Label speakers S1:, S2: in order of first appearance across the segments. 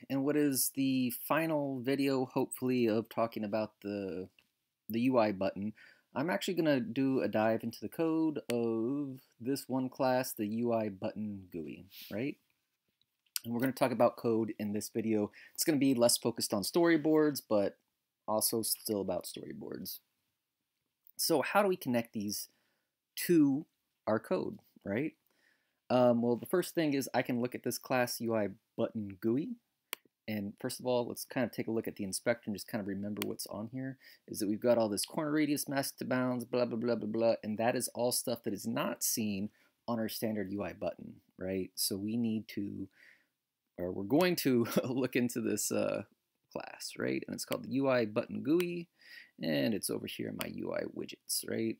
S1: in what is the final video, hopefully, of talking about the UI button. I'm actually going to do a dive into the code of this one class, the UIButtonGUI, right? And we're going to talk about code in this video. It's going to be less focused on storyboards, but also still about storyboards. So how do we connect these to our code, right? Well, the first thing is I can look at this class UIButtonGUI. And first of all, let's kind of take a look at the inspector and just kind of remember what's on here. Is that we've got all this corner radius, mask to bounds, blah, blah, blah, blah, blah. And that is all stuff that is not seen on our standard UI button, right? So we need to, or we're going to look into this class, right? And it's called the UIButtonGUI. And it's over here in my UI widgets, right?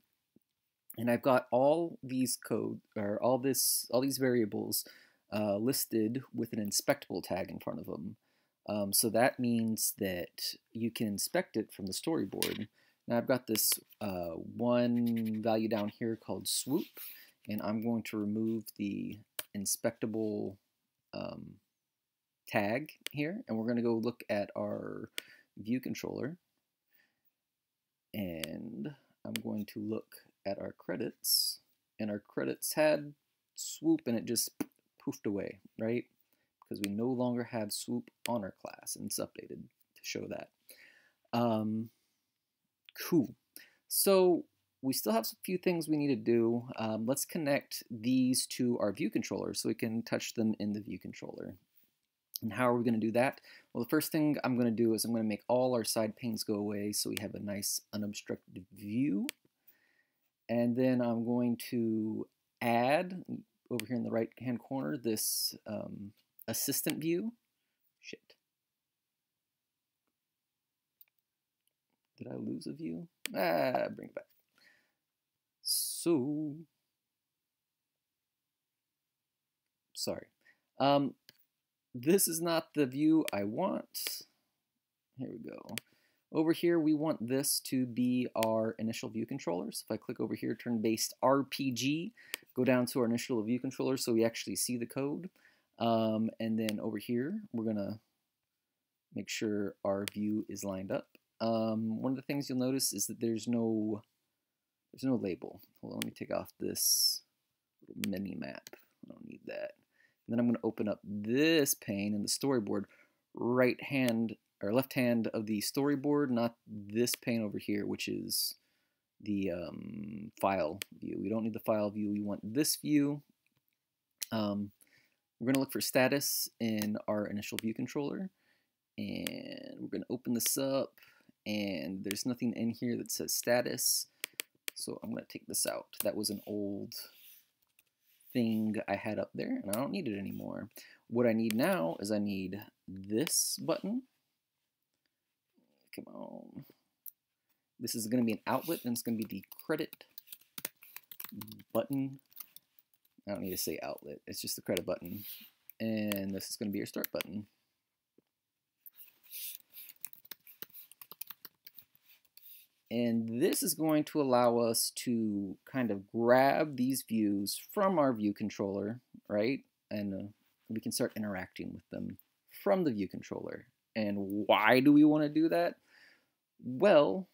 S1: And I've got all these code, or all these variables listed with an inspectable tag in front of them. So that means that you can inspect it from the storyboard. Now I've got this one value down here called swoop, and I'm going to remove the inspectable tag here, and we're going to go look at our view controller, and I'm going to look at our credits, and our credits had swoop and it just poofed away, right? Because we no longer have swoop on our class, and it's updated to show that. Cool. So we still have a few things we need to do. Let's connect these to our view controller so we can touch them in the view controller. And how are we going to do that? Well, the first thing I'm going to do is I'm going to make all our side panes go away so we have a nice unobstructed view. And then I'm going to add, over here in the right hand corner, this assistant view. Shit. Did I lose a view? Bring it back. So, sorry. This is not the view I want. Here we go. Over here, we want this to be our initial view controller. So if I click over here, turn based RPG, go down to our initial view controller so we actually see the code. And then over here, we're gonna make sure our view is lined up. One of the things you'll notice is that there's no label. Hold on, let me take off this little mini map. I don't need that. And then I'm gonna open up this pane in the storyboard, left hand of the storyboard, not this pane over here, which is the file view. We don't need the file view. We want this view. We're going to look for status in our initial view controller, and we're going to open this up, and there's nothing in here that says status, so I'm going to take this out. That was an old thing I had up there, and I don't need it anymore. What I need now is I need this button. Come on. This is going to be an outlet, and it's going to be the credit button. I don't need to say outlet. It's just the credit button. And this is going to be your start button. And this is going to allow us to kind of grab these views from our view controller, right? And we can start interacting with them from the view controller. And why do we want to do that? Well,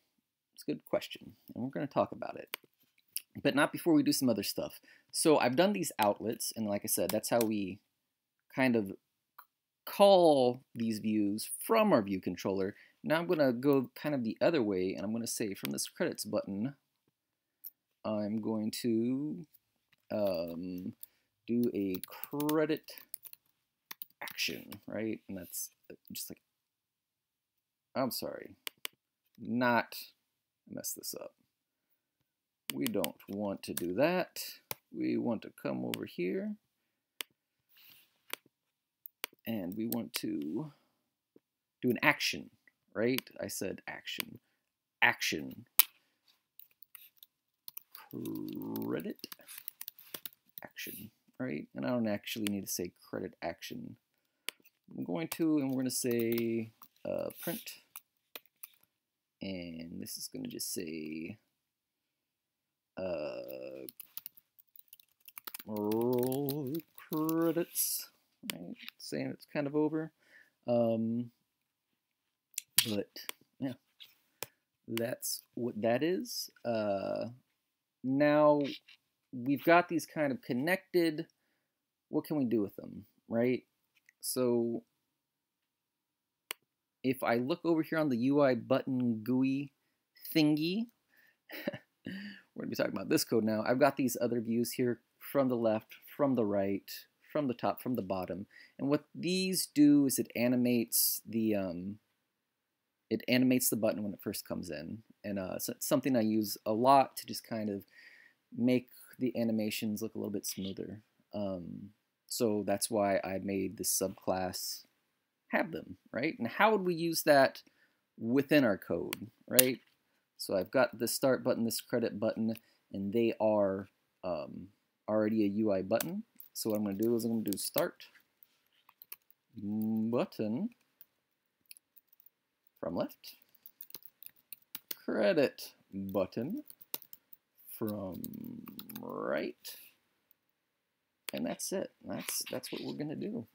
S1: it's a good question, and we're going to talk about it. But not before we do some other stuff. So I've done these outlets, and like I said, that's how we kind of call these views from our view controller. Now I'm going to go kind of the other way, and I'm going to say from this credits button, I'm going to do a credit action, right? And that's just like, I'm sorry, not mess this up. We don't want to do that. We want to come over here, and we want to do an action, right? I said action. Action. Credit action, right? And I don't actually need to say credit action. I'm going to, and we're going to say print. And this is going to just say roll credits, right? Saying it's kind of over. But yeah, that's what that is. Now we've got these kind of connected. What can we do with them, right? So if I look over here on the UIButtonGUI thingy, we're going to be talking about this code now. I've got these other views here from the left, from the right, from the top, from the bottom. And what these do is it animates the button when it first comes in. And so it's something I use a lot to just kind of make the animations look a little bit smoother. So that's why I made this subclass have them, right? And how would we use that within our code, right? So I've got the start button, this credit button, and they are already a UI button. So what I'm going to do is I'm going to do start button from left, credit button from right, and that's it. That's what we're going to do.